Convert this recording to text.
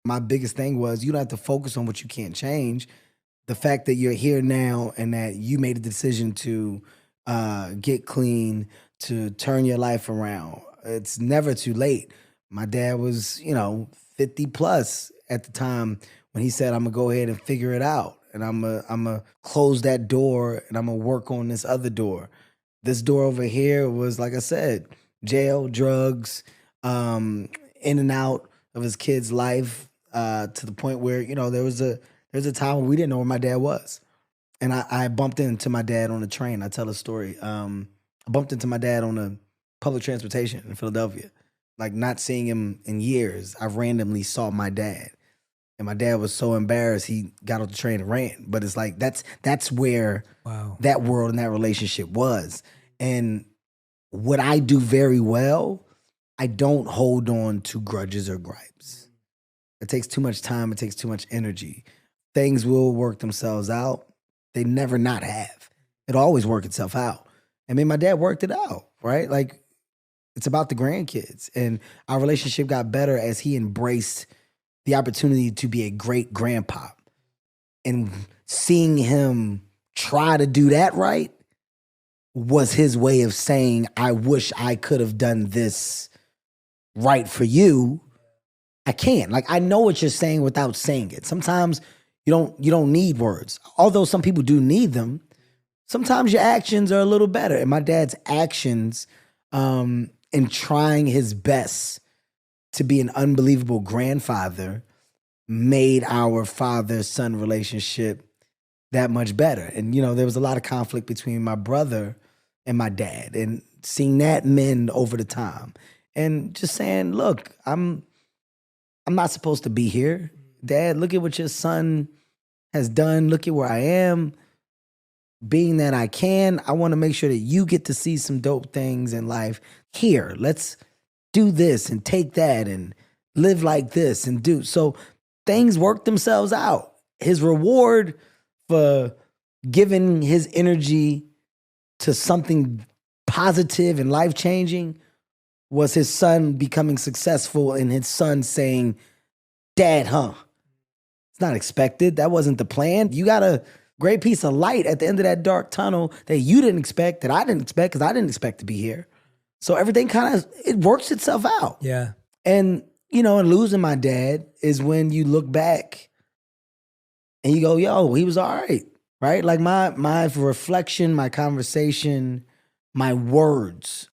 My biggest thing was you don't have to focus on what you can't change. The fact that you're here now and that you made a decision to get clean, to turn your life around, it's never too late. My dad was, 50 plus at the time when he said, I'm gonna go ahead and figure it out. And I'm gonna close that door and I'm gonna work on this other door. This door over here was, like I said, jail, drugs, in and out of his kid's life, to the point where, there's a time when we didn't know where my dad was. And I bumped into my dad on a train. I tell a story. I bumped into my dad on a public transportation in Philadelphia. Like, not seeing him in years, I randomly saw my dad. And my dad was so embarrassed he got off the train and ran. But it's like that's where Wow. that world and that relationship was. And what I do very well, I don't hold on to grudges or gripes. It takes too much time, it takes too much energy. Things will work themselves out. They never not have. It'll always work itself out. I mean, my dad worked it out, right? Like, it's about the grandkids. And our relationship got better as he embraced the opportunity to be a great grandpa. And seeing him try to do that right was his way of saying, I wish I could have done this right for you. I can't. Like, I know what you're saying without saying it. Sometimes you don't need words. Although some people do need them, sometimes your actions are a little better. And my dad's actions, in trying his best to be an unbelievable grandfather, made our father-son relationship that much better. And there was a lot of conflict between my brother and my dad, and seeing that mend over the time, and just saying, look, I'm not supposed to be here. Dad, look at what your son has done. Look at where I am. Being that I can, I want to make sure that you get to see some dope things in life. Here, let's do this and take that and live like this and do. So things work themselves out. His reward for giving his energy to something positive and life-changing was his son becoming successful, and his son saying, Dad, huh? It's not expected. That wasn't the plan. You got a great piece of light at the end of that dark tunnel that you didn't expect, that I didn't expect, because I didn't expect to be here. So everything it works itself out. Yeah. And, and losing my dad is when you look back and you go, yo, he was all right? Like, my reflection, my conversation, my words